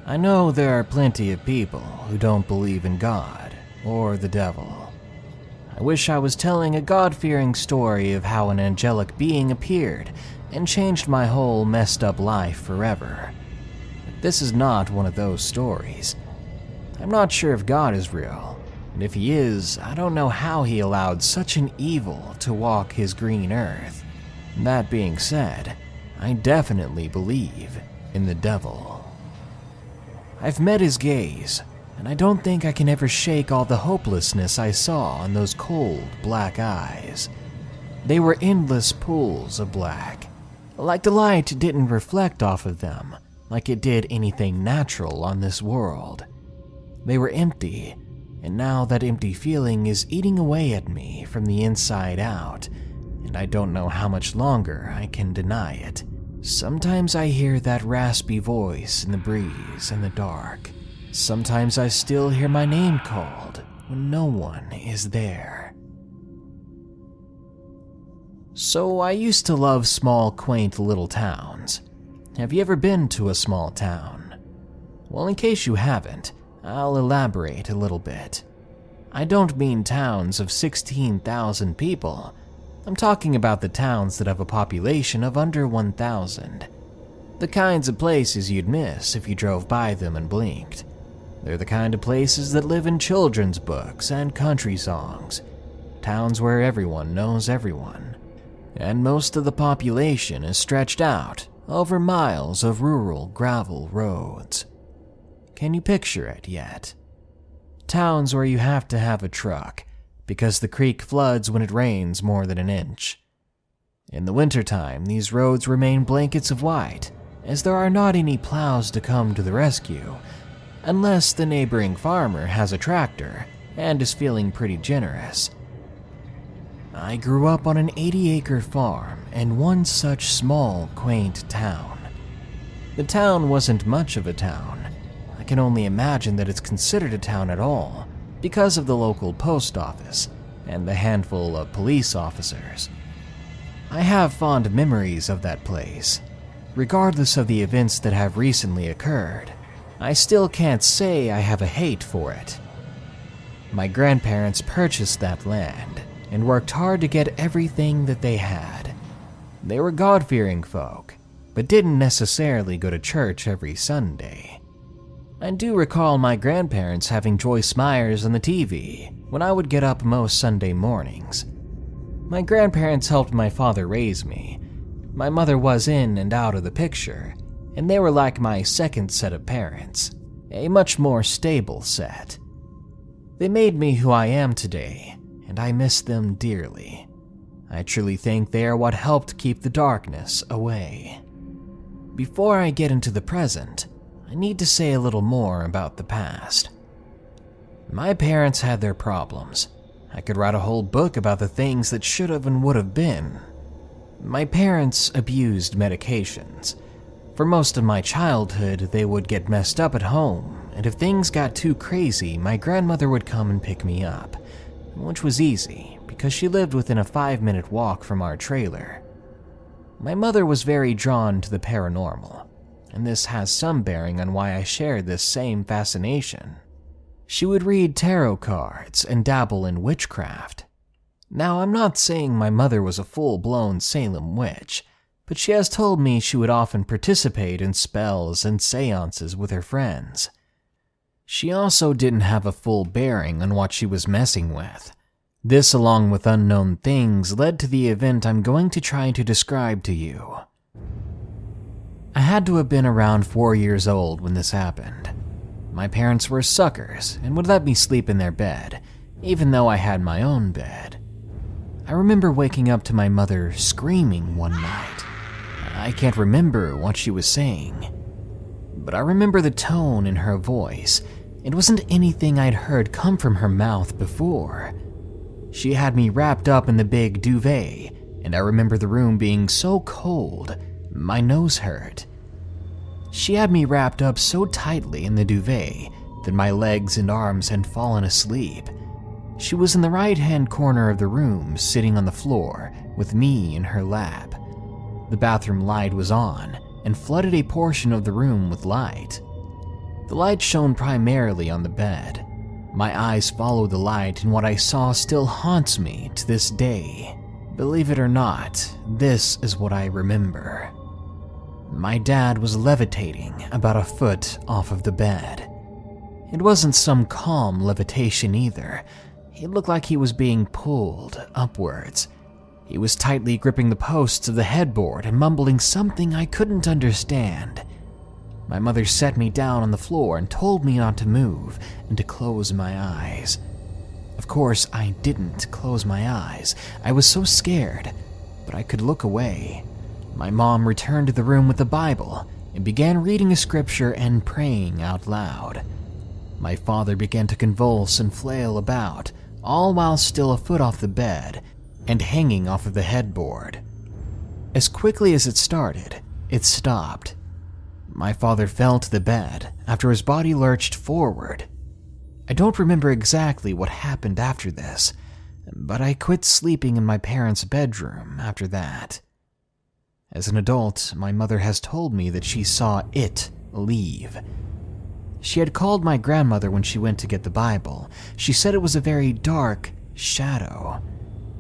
I know there are plenty of people who don't believe in God or the devil. I wish I was telling a God-fearing story of how an angelic being appeared and changed my whole messed up life forever. But this is not one of those stories. I'm not sure if God is real, and if he is, I don't know how he allowed such an evil to walk his green earth. That being said, I definitely believe in the devil. I've met his gaze, and I don't think I can ever shake all the hopelessness I saw in those cold, black eyes. They were endless pools of black, like the light didn't reflect off of them, like it did anything natural on this world. They were empty, and now that empty feeling is eating away at me from the inside out, and I don't know how much longer I can deny it. Sometimes I hear that raspy voice in the breeze in the dark. Sometimes I still hear my name called when no one is there. So I used to love small, quaint little towns. Have you ever been to a small town? Well, in case you haven't, I'll elaborate a little bit. I don't mean towns of 16,000 people. I'm talking about the towns that have a population of under 1,000. The kinds of places you'd miss if you drove by them and blinked. They're the kind of places that live in children's books and country songs. Towns where everyone knows everyone. And most of the population is stretched out over miles of rural gravel roads. Can you picture it yet? Towns where you have to have a truck because the creek floods when it rains more than an inch. In the wintertime, these roads remain blankets of white, as there are not any plows to come to the rescue, unless the neighboring farmer has a tractor and is feeling pretty generous. I grew up on an 80-acre farm in one such small, quaint town. The town wasn't much of a town. I can only imagine that it's considered a town at all because of the local post office and the handful of police officers. I have fond memories of that place. Regardless of the events that have recently occurred, I still can't say I have a hate for it. My grandparents purchased that land and worked hard to get everything that they had. They were God-fearing folk, but didn't necessarily go to church every Sunday. I do recall my grandparents having Joyce Myers on the TV when I would get up most Sunday mornings. My grandparents helped my father raise me. My mother was in and out of the picture, and they were like my second set of parents, a much more stable set. They made me who I am today, and I miss them dearly. I truly think they are what helped keep the darkness away. Before I get into the present, I need to say a little more about the past. My parents had their problems. I could write a whole book about the things that should have and would have been. My parents abused medications. For most of my childhood, they would get messed up at home, and if things got too crazy, my grandmother would come and pick me up, which was easy because she lived within a 5-minute walk from our trailer. My mother was very drawn to the paranormal, and this has some bearing on why I share this same fascination. She would read tarot cards and dabble in witchcraft. Now, I'm not saying my mother was a full-blown Salem witch, but she has told me she would often participate in spells and seances with her friends. She also didn't have a full bearing on what she was messing with. This, along with unknown things, led to the event I'm going to try to describe to you. I had to have been around 4 years old when this happened. My parents were suckers and would let me sleep in their bed, even though I had my own bed. I remember waking up to my mother screaming one night. I can't remember what she was saying, but I remember the tone in her voice. It wasn't anything I'd heard come from her mouth before. She had me wrapped up in the big duvet, and I remember the room being so cold, my nose hurt. She had me wrapped up so tightly in the duvet that my legs and arms had fallen asleep. She was in the right-hand corner of the room, sitting on the floor, with me in her lap. The bathroom light was on and flooded a portion of the room with light. The light shone primarily on the bed. My eyes followed the light, and what I saw still haunts me to this day. Believe it or not, this is what I remember. My dad was levitating about a foot off of the bed. It wasn't some calm levitation either. It looked like he was being pulled upwards. He was tightly gripping the posts of the headboard and mumbling something I couldn't understand. My mother set me down on the floor and told me not to move and to close my eyes. Of course, I didn't close my eyes. I was so scared, but I could look away. My mom returned to the room with the Bible and began reading a scripture and praying out loud. My father began to convulse and flail about, all while still a foot off the bed and hanging off of the headboard. As quickly as it started, it stopped. My father fell to the bed after his body lurched forward. I don't remember exactly what happened after this, but I quit sleeping in my parents' bedroom after that. As an adult, my mother has told me that she saw it leave. She had called my grandmother when she went to get the Bible. She said it was a very dark shadow.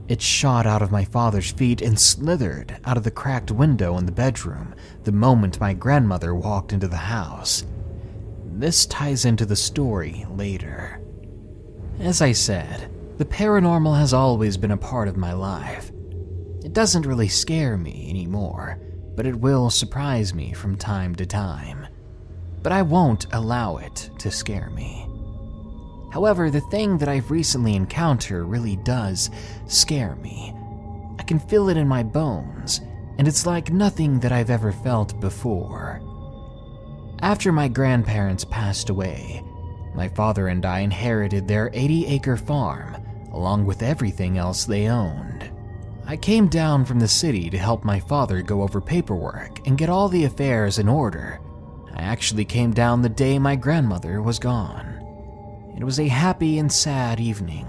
It shot out of my father's feet and slithered out of the cracked window in the bedroom the moment my grandmother walked into the house. This ties into the story later. As I said, the paranormal has always been a part of my life. It doesn't really scare me anymore, but it will surprise me from time to time. But I won't allow it to scare me. However, the thing that I've recently encountered really does scare me. I can feel it in my bones, and it's like nothing that I've ever felt before. After my grandparents passed away, my father and I inherited their 80-acre farm, along with everything else they owned. I came down from the city to help my father go over paperwork and get all the affairs in order. I actually came down the day my grandmother was gone. It was a happy and sad evening.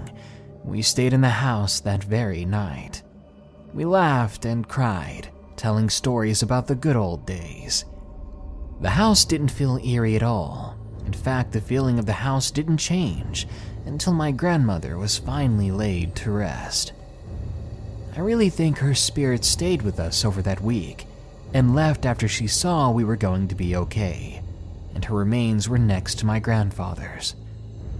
We stayed in the house that very night. We laughed and cried, telling stories about the good old days. The house didn't feel eerie at all. In fact, the feeling of the house didn't change until my grandmother was finally laid to rest. I really think her spirit stayed with us over that week and left after she saw we were going to be okay, and her remains were next to my grandfather's.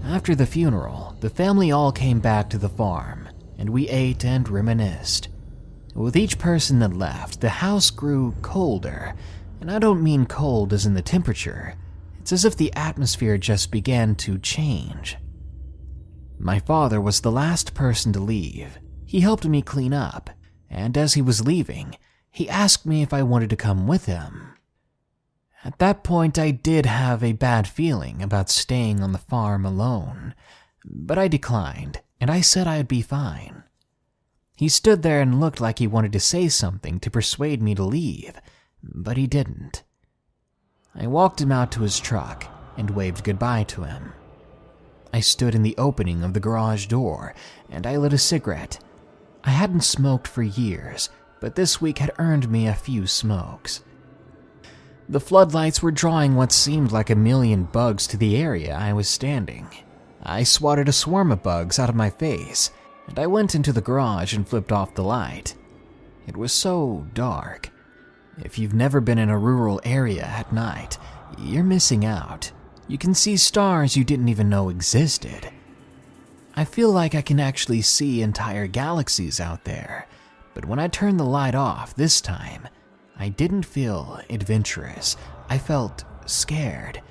After the funeral, the family all came back to the farm, and we ate and reminisced. With each person that left, the house grew colder, and I don't mean cold as in the temperature. It's as if the atmosphere just began to change. My father was the last person to leave. He helped me clean up, and as he was leaving, he asked me if I wanted to come with him. At that point, I did have a bad feeling about staying on the farm alone, but I declined, and I said I'd be fine. He stood there and looked like he wanted to say something to persuade me to leave, but he didn't. I walked him out to his truck and waved goodbye to him. I stood in the opening of the garage door, and I lit a cigarette. I hadn't smoked for years, but this week had earned me a few smokes. The floodlights were drawing what seemed like 1,000,000 bugs to the area I was standing. I swatted a swarm of bugs out of my face, and I went into the garage and flipped off the light. It was so dark. If you've never been in a rural area at night, you're missing out. You can see stars you didn't even know existed. I feel like I can actually see entire galaxies out there, but when I turned the light off this time, I didn't feel adventurous. I felt scared.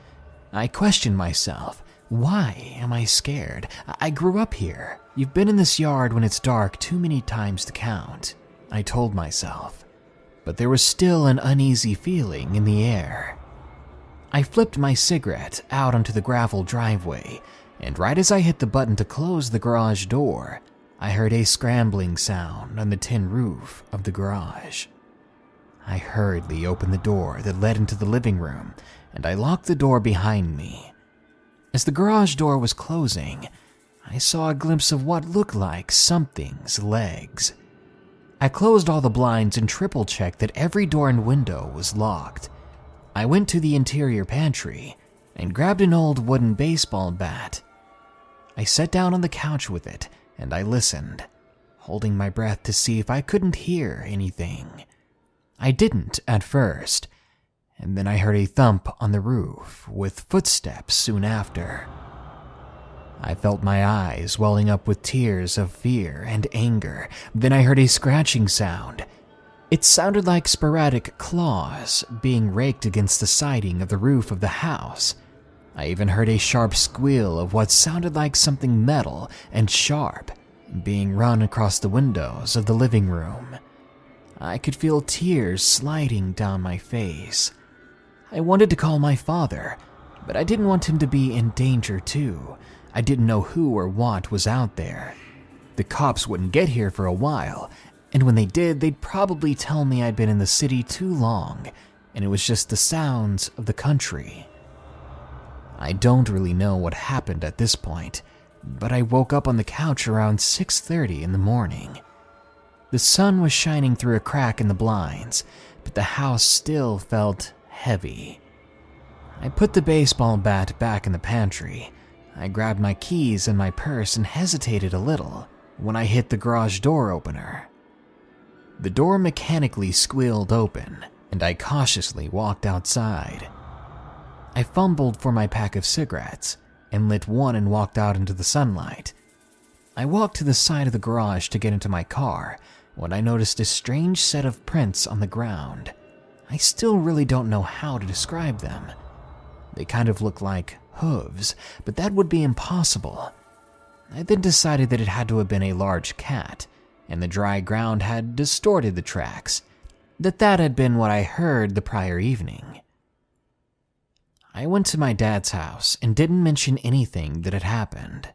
I questioned myself. Why am I scared? I grew up here. You've been in this yard when it's dark too many times to count, I told myself. But there was still an uneasy feeling in the air. I flipped my cigarette out onto the gravel driveway, and right as I hit the button to close the garage door, I heard a scrambling sound on the tin roof of the garage. I hurriedly opened the door that led into the living room, and I locked the door behind me. As the garage door was closing, I saw a glimpse of what looked like something's legs. I closed all the blinds and triple-checked that every door and window was locked. I went to the interior pantry, and grabbed an old wooden baseball bat. I sat down on the couch with it and I listened, holding my breath to see if I couldn't hear anything. I didn't at first, and then I heard a thump on the roof with footsteps soon after. I felt my eyes welling up with tears of fear and anger. Then I heard a scratching sound. It sounded like sporadic claws being raked against the siding of the roof of the house. I even heard a sharp squeal of what sounded like something metal and sharp being run across the windows of the living room. I could feel tears sliding down my face. I wanted to call my father, but I didn't want him to be in danger too. I didn't know who or what was out there. The cops wouldn't get here for a while, and when they did, they'd probably tell me I'd been in the city too long, and it was just the sounds of the country. I don't really know what happened at this point, but I woke up on the couch around 6:30 in the morning. The sun was shining through a crack in the blinds, but the house still felt heavy. I put the baseball bat back in the pantry. I grabbed my keys and my purse and hesitated a little when I hit the garage door opener. The door mechanically squealed open, and I cautiously walked outside. I fumbled for my pack of cigarettes and lit one and walked out into the sunlight. I walked to the side of the garage to get into my car when I noticed a strange set of prints on the ground. I still really don't know how to describe them. They kind of look like hooves, but that would be impossible. I then decided that it had to have been a large cat, and the dry ground had distorted the tracks, that had been what I heard the prior evening. I went to my dad's house and didn't mention anything that had happened.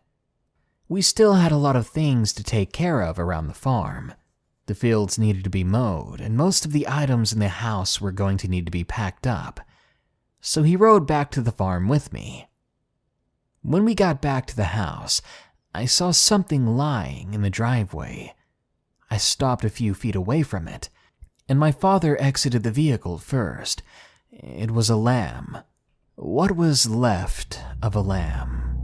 We still had a lot of things to take care of around the farm. The fields needed to be mowed, and most of the items in the house were going to need to be packed up, so he rode back to the farm with me. When we got back to the house, I saw something lying in the driveway. I stopped a few feet away from it, and my father exited the vehicle first. It was a lamb. What was left of a lamb?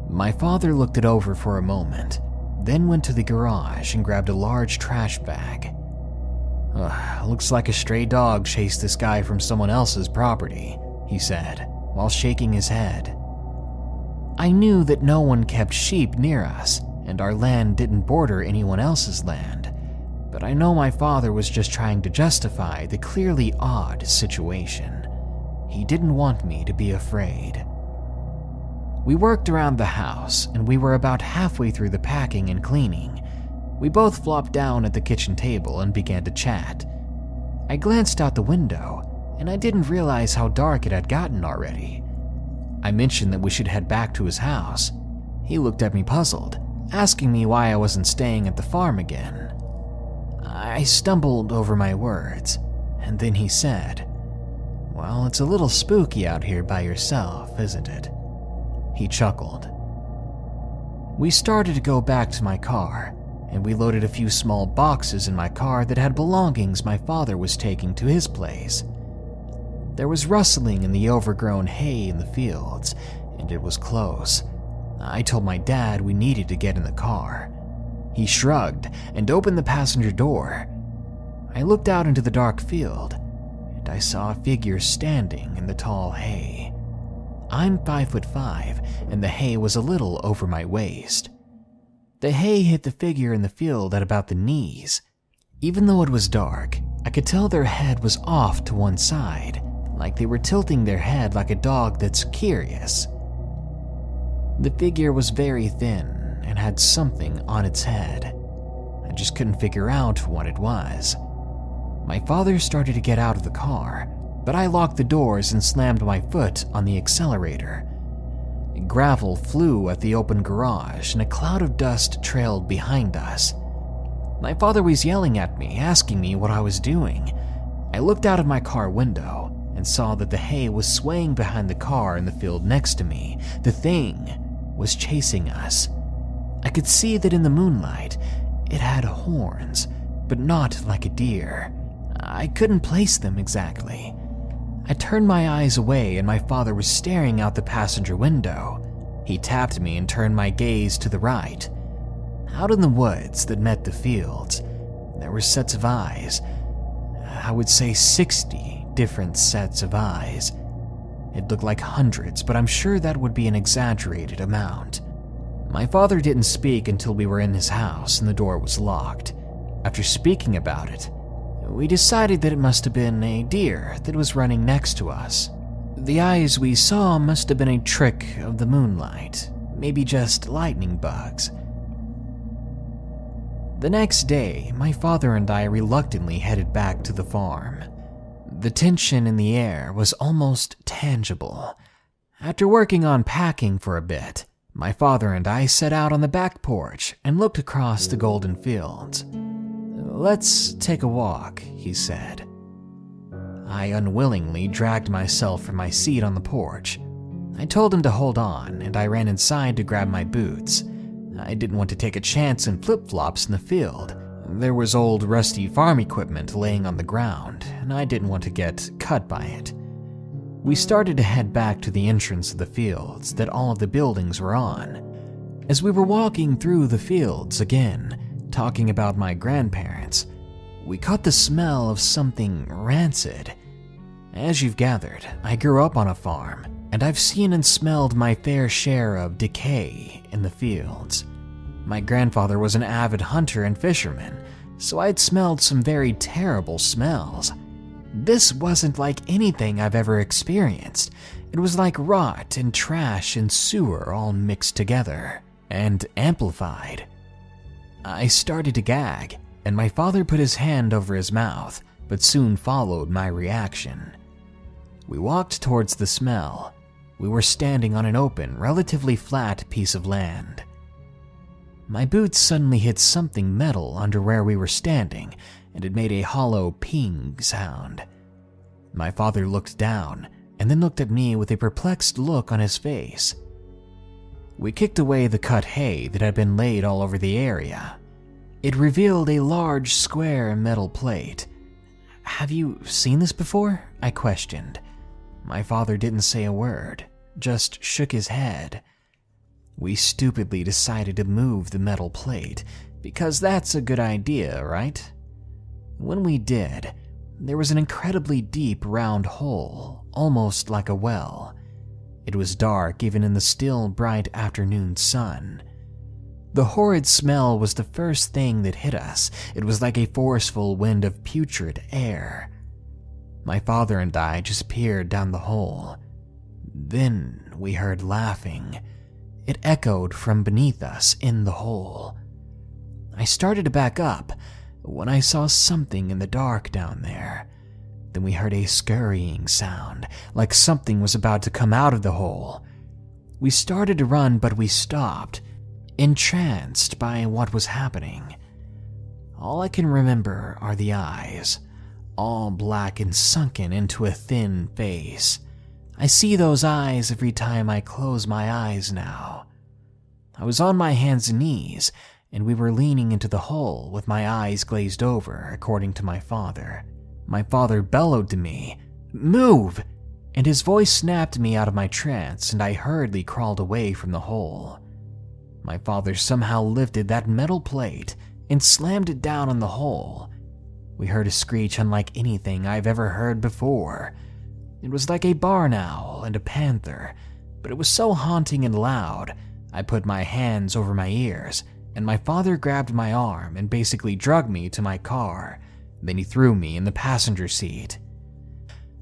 My father looked it over for a moment, then went to the garage and grabbed a large trash bag. Looks like a stray dog chased this guy from someone else's property, he said, while shaking his head. I knew that no one kept sheep near us, and our land didn't border anyone else's land, but I know my father was just trying to justify the clearly odd situation. He didn't want me to be afraid. We worked around the house, and we were about halfway through the packing and cleaning. We both flopped down at the kitchen table and began to chat. I glanced out the window, and I didn't realize how dark it had gotten already. I mentioned that we should head back to his house. He looked at me puzzled, asking me why I wasn't staying at the farm again. I stumbled over my words, and then he said, "Well, it's a little spooky out here by yourself, isn't it?" He chuckled. We started to go back to my car, and we loaded a few small boxes in my car that had belongings my father was taking to his place. There was rustling in the overgrown hay in the fields, and it was close. I told my dad we needed to get in the car. He shrugged and opened the passenger door. I looked out into the dark field, and I saw a figure standing in the tall hay. I'm 5'5", and the hay was a little over my waist. The hay hit the figure in the field at about the knees. Even though it was dark, I could tell their head was off to one side, like they were tilting their head like a dog that's curious. The figure was very thin and had something on its head. I just couldn't figure out what it was. My father started to get out of the car, but I locked the doors and slammed my foot on the accelerator. Gravel flew at the open garage and a cloud of dust trailed behind us. My father was yelling at me, asking me what I was doing. I looked out of my car window and saw that the hay was swaying behind the car in the field next to me. The thing was chasing us. I could see that in the moonlight, it had horns, but not like a deer. I couldn't place them exactly. I turned my eyes away and my father was staring out the passenger window. He tapped me and turned my gaze to the right. Out in the woods that met the fields, there were sets of eyes. I would say 60 different sets of eyes. It looked like hundreds, but I'm sure that would be an exaggerated amount. My father didn't speak until we were in his house and the door was locked. After speaking about it, we decided that it must have been a deer that was running next to us. The eyes we saw must have been a trick of the moonlight, maybe just lightning bugs. The next day, my father and I reluctantly headed back to the farm. The tension in the air was almost tangible. After working on packing for a bit, my father and I set out on the back porch and looked across the golden fields. "Let's take a walk," he said. I unwillingly dragged myself from my seat on the porch. I told him to hold on, and I ran inside to grab my boots. I didn't want to take a chance in flip-flops in the field. There was old rusty farm equipment laying on the ground, and I didn't want to get cut by it. We started to head back to the entrance of the fields that all of the buildings were on. As we were walking through the fields again, talking about my grandparents, we caught the smell of something rancid. As you've gathered, I grew up on a farm, and I've seen and smelled my fair share of decay in the fields. My grandfather was an avid hunter and fisherman, so I'd smelled some very terrible smells. This wasn't like anything I've ever experienced. It was like rot and trash and sewer all mixed together and amplified. I started to gag, and my father put his hand over his mouth, but soon followed my reaction. We walked towards the smell. We were standing on an open, relatively flat piece of land. My boots suddenly hit something metal under where we were standing, and it made a hollow ping sound. My father looked down, and then looked at me with a perplexed look on his face. We kicked away the cut hay that had been laid all over the area. It revealed a large square metal plate. "Have you seen this before?" I questioned. My father didn't say a word, just shook his head. We stupidly decided to move the metal plate, because that's a good idea, right? When we did, there was an incredibly deep round hole, almost like a well. It was dark even in the still, bright afternoon sun. The horrid smell was the first thing that hit us. It was like a forceful wind of putrid air. My father and I just peered down the hole. Then we heard laughing. It echoed from beneath us in the hole. I started to back up when I saw something in the dark down there. Then we heard a scurrying sound, like something was about to come out of the hole. We started to run, but we stopped, entranced by what was happening. All I can remember are the eyes, all black and sunken into a thin face. I see those eyes every time I close my eyes now. I was on my hands and knees, and we were leaning into the hole with my eyes glazed over, according to my father. My father bellowed to me, "Move!" and his voice snapped me out of my trance, and I hurriedly crawled away from the hole. My father somehow lifted that metal plate and slammed it down on the hole. We heard a screech unlike anything I've ever heard before. It was like a barn owl and a panther, but it was so haunting and loud, I put my hands over my ears, and my father grabbed my arm and basically dragged me to my car. Then he threw me in the passenger seat.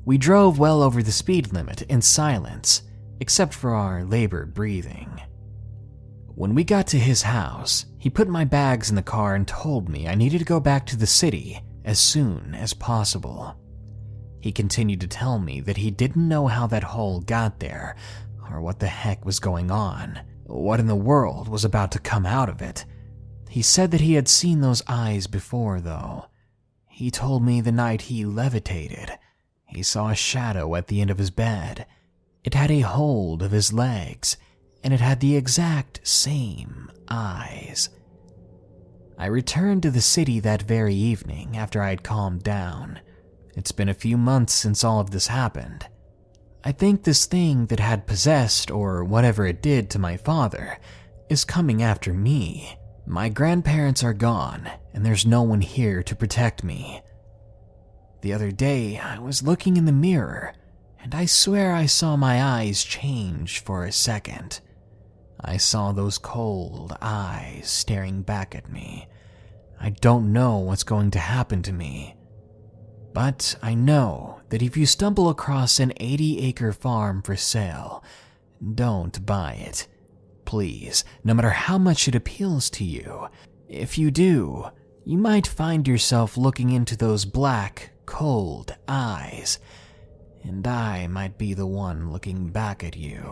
We drove well over the speed limit in silence, except for our labored breathing. When we got to his house, he put my bags in the car and told me I needed to go back to the city as soon as possible. He continued to tell me that he didn't know how that hole got there, or what the heck was going on, what in the world was about to come out of it. He said that he had seen those eyes before, though. He told me the night he levitated, he saw a shadow at the end of his bed. It had a hold of his legs, and it had the exact same eyes. I returned to the city that very evening after I had calmed down. It's been a few months since all of this happened. I think this thing that had possessed, or whatever it did to my father, is coming after me. My grandparents are gone, and there's no one here to protect me. The other day, I was looking in the mirror, and I swear I saw my eyes change for a second. I saw those cold eyes staring back at me. I don't know what's going to happen to me. But I know that if you stumble across an 80-acre farm for sale, don't buy it. Please, no matter how much it appeals to you. If you do, you might find yourself looking into those black, cold eyes, and I might be the one looking back at you.